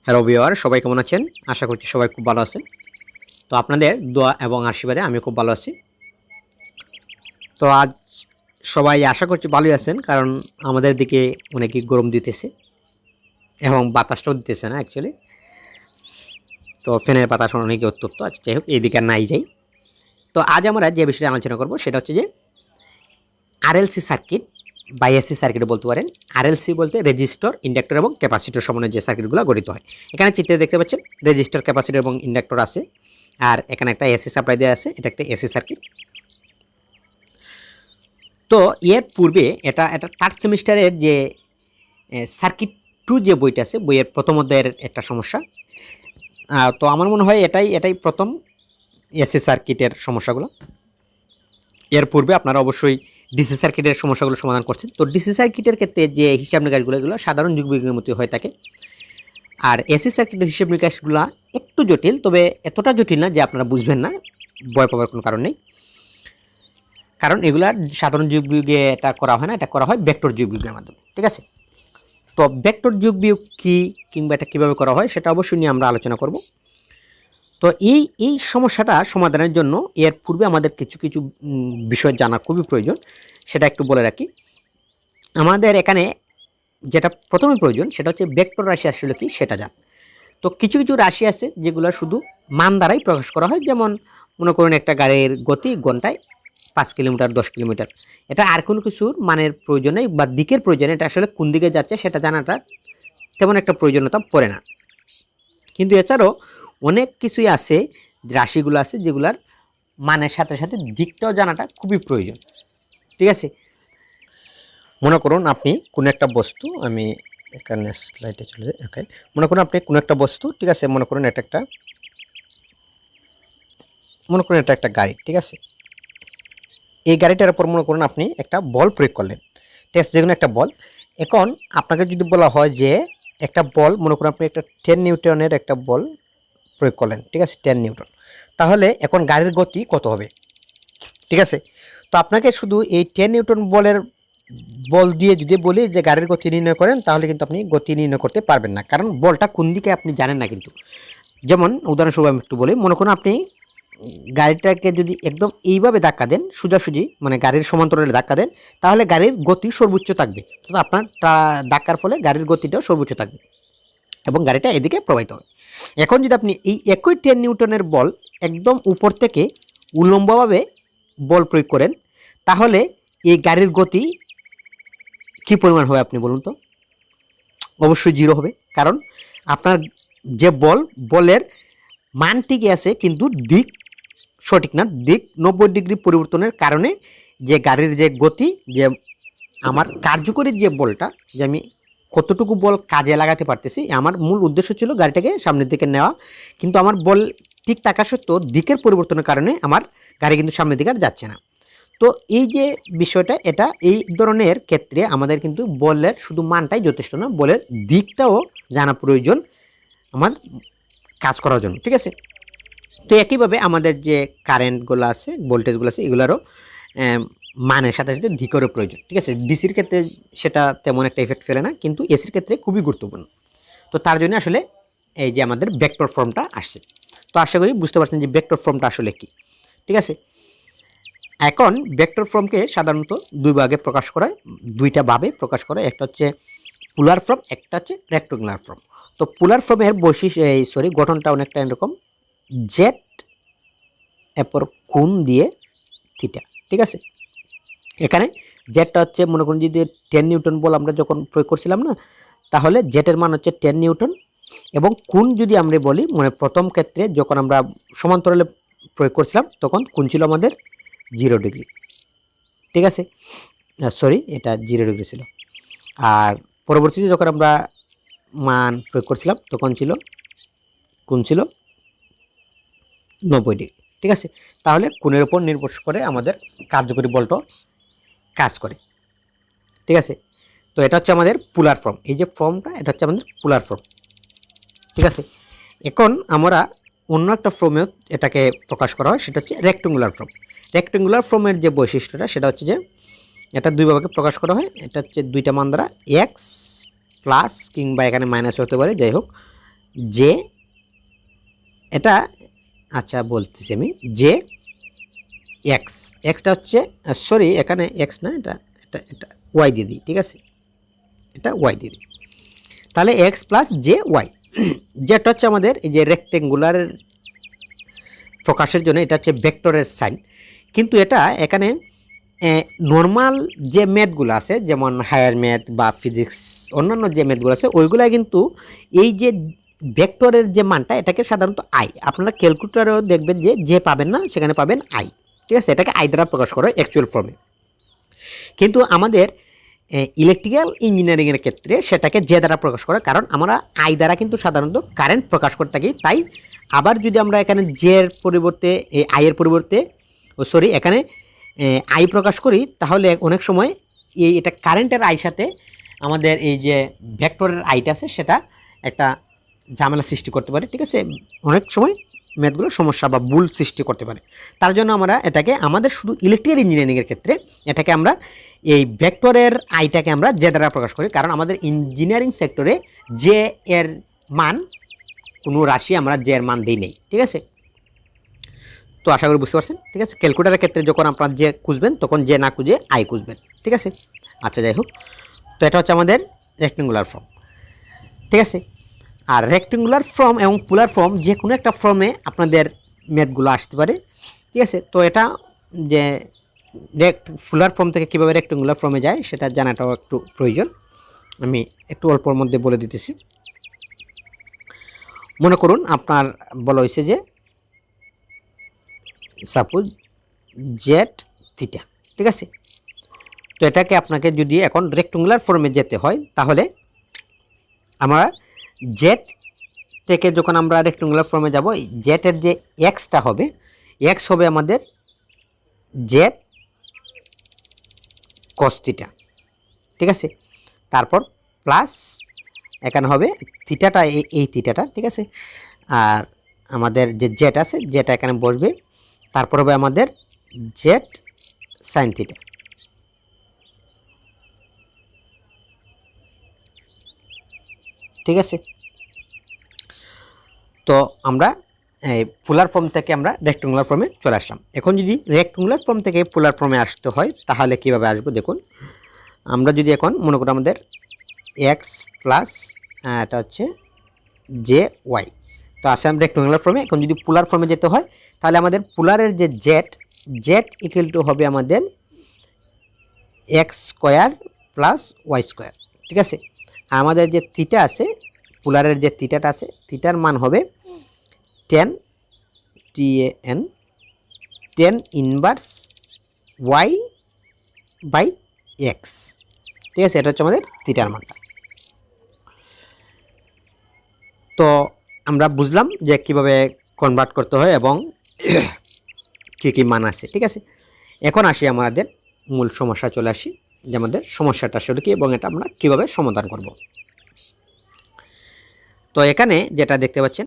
Hello viewer, সবাই কেমন আছেন? আশা করছি সবাই খুব ভালো আছেন। তো আপনাদের দোয়া এবং আশীর্বাদে আমি খুব ভালো আছি। তো আজ সবাই আশা করছি ভালোই আছেন, কারণ আমাদের দিকে অনেকই গরম দিতেছে এবং বাতাসটাও দিতেছে না অ্যাকচুয়ালি। তো ফ্যানের বাতাস অনেকই উত্তপ্ত। আচ্ছা, যাই হোক, এইদিকে আর নাই যাই। তো আজ আমরা যে বিষয়ে আলোচনা করব সেটা হচ্ছে যে আরএলসি সার্কিট বা এসি সার্কিট বলতে পারেন। আরএলসি বলতে রেজিস্টর, ইন্ডাক্টর এবং ক্যাপাসিটর সমন্বয়ে যে সার্কিটগুলো গঠিত হয়। এখানে চিত্রে দেখতে পাচ্ছেন রেজিস্টর, ক্যাপাসিটর এবং ইন্ডাক্টর আছে, আর এখানে একটা এসি সাপ্লাই দেওয়া আছে। এটা একটা এসি সার্কিট। তো এর পূর্বে এটা থার্ড সেমিস্টারের যে সার্কিট 2 যে বইটা আছে, বইয়ের প্রথম অধ্যায়ের একটা সমস্যা। তো আমার মনে হয় এটাই প্রথম এসি সার্কিটের সমস্যাগুলো। এর পূর্বে আপনারা অবশ্যই ডিসি সার্কিটের সমস্যাগুলো সমাধান করছেন। তো ডিসি সার্কিটের ক্ষেত্রে যে হিসাব নিকাশগুলো এগুলো সাধারণ যুগবিজ্ঞানের মতো হয়ে থাকে, আর এসি সার্কিটের হিসাব নিকাশগুলো একটু জটিল, তবে এতটা জটিল না যে আপনারা বুঝবেন না। ভয় পাওয়ার কোনো কারণ নেই, কারণ এগুলার সাধারণ যুগবিয়োগে এটা করা হয় না, এটা করা হয় ভেক্টর যুগবিয়োগের মাধ্যমে। ঠিক আছে, তো ভেক্টর যুগবিয়োগ কী কিংবা এটা কীভাবে করা হয় সেটা অবশ্যই নিয়ে আমরা আলোচনা করব। তো এই সমস্যাটা সমাধানের জন্য এর পূর্বে আমাদের কিছু কিছু বিষয় জানা খুবই প্রয়োজন, সেটা একটু বলে রাখি। আমাদের এখানে যেটা প্রথমে প্রয়োজন সেটা হচ্ছে ভেক্টর রাশি আসলে কি সেটা জান। তো কিছু কিছু রাশি আছে যেগুলো শুধু মান দ্বারাই প্রকাশ করা হয়, যেমন মনে করুন একটা গাড়ির গতি ঘন্টায় 5 কিলোমিটার 10 কিলোমিটার। এটা আর কোনো কিছুর মানের প্রয়োজন নেই বা দিকের প্রয়োজন, এটা আসলে কোন দিকে যাচ্ছে সেটা জানাটা তেমন একটা প্রয়োজনীয়তা পড়ে না। কিন্তু এছাড়াও অনেক কিছুই আছে, রাশিগুলো আছে যেগুলার মানের সাথে সাথে দিকটাও জানাটা খুবই প্রয়োজন। ঠিক আছে, মনে করুন আপনি কোনো একটা বস্তু, আমি এখানে স্লাইডে চলে যাই। ওকে, মনে করুন আপনি কোনো একটা বস্তু, ঠিক আছে, মনে করুন এটা একটা গাড়ি। ঠিক আছে, এই গাড়িটার উপর মনে করুন আপনি একটা বল প্রয়োগ করলেন। ঠিক আছে, যেকোনো একটা বল। এখন আপনাকে যদি বলা হয় যে একটা বল, মনে করুন আপনি একটা 10 নিউটনের একটা বল প্রয়োগ করলেন। ঠিক আছে, 10 নিউটন। তাহলে এখন গাড়ির গতি কত হবে? ঠিক আছে, তো আপনাকে শুধু এই 10 নিউটন বল দিয়ে যদি বলি যে গাড়ির গতি নির্ণয় করেন, তাহলে কিন্তু আপনি গতি নির্ণয় করতে পারবেন না, কারণ বলটা কোন দিকে আপনি জানেন না। কিন্তু যেমন উদাহরণস্বরূপ আমি একটু বলি, মনে করুন আপনি গাড়িটাকে যদি একদম এইভাবে ধাক্কা দেন, সোজাসুজি মানে গাড়ির সমান্তরালে ধাক্কা দেন, তাহলে গাড়ির গতি সর্বোচ্চ থাকবে। তো আপনার ধাক্কার ফলে গাড়ির গতিটাও সর্বোচ্চ থাকবে এবং গাড়িটা এদিকে প্রবাহিত হবে। এখন যদি আপনি এই একই 10 নিউটনের বল একদম উপর থেকে উল্লম্বভাবে বল প্রয়োগ করেন, তাহলে এই গাড়ির গতি কী পরিমাণ হবে আপনি বলুন তো? অবশ্যই 0 হবে, কারণ আপনার যে বলের মান ঠিকই আছে কিন্তু দিক সঠিক না। দিক 90 ডিগ্রি পরিবর্তনের কারণে যে গাড়ির যে গতি, যে আমার কার্যকরী যে বলটা, যে আমি কতটুকু বল কাজে লাগাতে পারতেছি, আমার মূল উদ্দেশ্য ছিল গাড়িটাকে সামনের দিকে নেওয়া, কিন্তু আমার বল ঠিক থাকা সত্ত্বেও দিকের পরিবর্তনের কারণে আমার গাড়ি কিন্তু সামনের দিকে আর যাচ্ছে না। তো এই যে বিষয়টা, এটা এই ধরনের ক্ষেত্রে আমাদের কিন্তু বলের শুধু মানটাই যথেষ্ট না, বলের দিকটাও জানা প্রয়োজন আমার কাজ করার জন্য। ঠিক আছে, তো একইভাবে আমাদের যে কারেন্টগুলো আছে, ভোল্টেজগুলো আছে, এগুলোরও মানের সাথে সাথে দিকেরও প্রয়োজন। ঠিক আছে, ডিসির ক্ষেত্রে সেটা তেমন একটা এফেক্ট ফেলে না, কিন্তু এসির ক্ষেত্রে খুবই গুরুত্বপূর্ণ। তো তার জন্য আসলে এই যে আমাদের ভেক্টর ফর্মটা আসছে। তো আশা করি বুঝতে পারছেন যে ভেক্টর ফর্মটা আসলে কি। ঠিক আছে, এখন ভেক্টর ফর্মকে সাধারণত দুই ভাগে প্রকাশ করা হয়, দুইটা ভাবে প্রকাশ করা হয়। একটা হচ্ছে পোলার ফর্ম, একটা হচ্ছে রেক্টাঙ্গুলার ফর্ম। তো পোলার ফর্মের গঠনটা অনেকটা এরকম, জেড এরপর কোণ দিয়ে থিটা। ঠিক আছে, এখানে জেডটা হচ্ছে মনে করুন যদি 10 নিউটন বল আমরা যখন প্রয়োগ করছিলাম না, তাহলে জেটের মান হচ্ছে 10 নিউটন, এবং কোণ যদি আমরা বলি, মানে প্রথম ক্ষেত্রে যখন আমরা সমান্তরালে প্রয়োগ করছিলাম তখন কোণ ছিল আমাদের 0 ডিগ্রি। ঠিক আছে, এটা 0 ডিগ্রি ছিল। আর পরবর্তীতে যখন আমরা মান প্রয়োগ করছিলাম তখন কোণ ছিল 90 ডিগ্রি। ঠিক আছে, তাহলে কোণের উপর নির্ভর করে আমাদের কার্যকরী বলটা কাজ করে। ঠিক আছে, তো এটা হচ্ছে আমাদের পোলার ফর্ম। এই যে ফর্মটা, এটা হচ্ছে আমাদের পোলার ফর্ম। ঠিক আছে, এখন আমরা অন্য একটা ফর্মেও এটাকে প্রকাশ করা হয়, সেটা হচ্ছে রেক্টেঙ্গুলার ফর্ম। রেক্টেঙ্গুলার ফর্মের যে বৈশিষ্ট্যটা সেটা হচ্ছে যে এটা দুই ভাগে প্রকাশ করা হয়। এটা হচ্ছে দুইটা মান দ্বারা এক্স প্লাস কিংবা এখানে মাইনাস হতে পারে, যাই হোক জে, এটা আচ্ছা বলতেছি আমি, জে এক্স, এক্সটা হচ্ছে সরি এখানে এক্স না, এটা এটা এটা ওয়াই দিয়ে দিই, ঠিক আছে, এটা ওয়াই দিয়ে দিই, তাহলে এক্স প্লাস জে ওয়াই। যেটা হচ্ছে আমাদের এই যে রেক্টেঙ্গুলার প্রকাশের জন্য এটা হচ্ছে ভেক্টরের সাইন, কিন্তু এটা এখানে নর্মাল যে ম্যাথগুলো আছে যেমন হায়ার ম্যাথ বা ফিজিক্স অন্যান্য যে ম্যাথগুলো আছে ওইগুলা কিন্তু এই যে ভেক্টরের যে মানটা এটাকে সাধারণত আই, আপনারা ক্যালকুলেটরেও দেখবেন যে পাবেন না সেখানে পাবেন আই, ঠিক আছে, এটাকে আই দ্বারা প্রকাশ করে অ্যাকচুয়াল ফর্মে। কিন্তু আমাদের ইলেকট্রিক্যাল ইঞ্জিনিয়ারিংয়ের ক্ষেত্রে সেটাকে জে দ্বারা প্রকাশ করে, কারণ আমরা আই দ্বারা কিন্তু সাধারণত কারেন্ট প্রকাশ করে থাকি। তাই আবার যদি আমরা এখানে জের পরিবর্তে আইয়ের পরিবর্তে এখানে আই প্রকাশ করি তাহলে অনেক সময় এটা কারেন্টের আই সাথে আমাদের এই যে ভেক্টরের আইটা আছে সেটা একটা ঝামেলা সৃষ্টি করতে পারে, ঠিক আছে, অনেক সময় ম্যাথগুলো সমস্যা বা ভুল সৃষ্টি করতে পারে। তার জন্য আমরা এটাকে আমাদের শুধু ইলেকট্রিক্যাল ইঞ্জিনিয়ারিংয়ের ক্ষেত্রে এটাকে আমরা এই ভেক্টরের আইটাকে আমরা জে দ্বারা প্রকাশ করি, কারণ আমাদের ইঞ্জিনিয়ারিং সেক্টরে জে এর মান কোনো রাশি আমরা জে এর মান দিই নেই, ঠিক আছে। তো আশা করি বুঝতে পারছেন, ঠিক আছে। ক্যালকুলেটারের ক্ষেত্রে যখন আপনার যে খুঁজবেন তখন যে না খুঁজে আই খুঁজবেন, ঠিক আছে। আচ্ছা যাই হোক, তো এটা হচ্ছে আমাদের রেক্টেঙ্গুলার ফর্ম, ঠিক আছে। আর রেক্টেঙ্গুলার ফর্ম এবং পোলার ফর্ম যে কোনো একটা ফর্মে আপনাদের ম্যাথগুলো আসতে পারে, ঠিক আছে। তো এটা যে পোলার ফর্ম থেকে কীভাবে রেক্টেঙ্গুলার ফর্মে যায় সেটা জানাটাও একটু প্রয়োজন, আমি একটু অল্পর মধ্যে বলে দিতেছি। মনে করুন আপনার বলা হয়েছে যে সাপোজ জেড থিটা, ঠিক আছে। তো এটাকে আপনাকে যদি এখন রেক্টেঙ্গুলার ফর্মে যেতে হয় তাহলে আমরা জেড থেকে যখন আমরা রেক্টেঙ্গুলার ফর্মে যাব জেডের যে এক্সটা হবে, এক্স হবে আমাদের জেড কস থিটা, ঠিক আছে। তারপর প্লাস এখানে হবে থিটাটা এই থিটাটা, ঠিক আছে। আর আমাদের যে জেড আছে যেটা এখানে বসবে, তারপর হবে আমাদের জেড সাইন থিটা, ঠিক আছে। তো আমরা পোলার ফর্ম থেকে আমরা রেক্টেঙ্গুলার ফর্মে চলে আসলাম। এখন যদি রেক্টেঙ্গুলার ফর্ম থেকে পোলার ফর্মে আসতে হয় তাহলে কীভাবে আসবো দেখুন। আমরা যদি এখন মনে করি আমাদের এক্স প্লাস এটা হচ্ছে জে ওয়াই, তো আসলাম রেক্টেঙ্গুলার ফর্মে। এখন যদি পোলার ফর্মে যেতে হয় তাহলে আমাদের পোলারের যে জেড, জেড ইকুয়াল টু হবে আমাদের x square plus y square, ঠিক আছে। আমাদের যে থিটা আছে, পোলারের যে থিটাটা আছে, থিটার মান হবে 10 TAN 10 inverse y by x, ঠিক আছে। এটা হচ্ছে আমাদের থিটার মানটা। তো আমরা বুঝলাম যে কিভাবে কনভার্ট করতে হয় এবং কী কী মান আছে, ঠিক আছে। এখন আসি আমাদের মূল সমস্যা চলে আসি যে আমাদের সমস্যাটা আসলে কি এবং এটা আমরা কীভাবে সমাধান করব। তো এখানে যেটা দেখতে পাচ্ছেন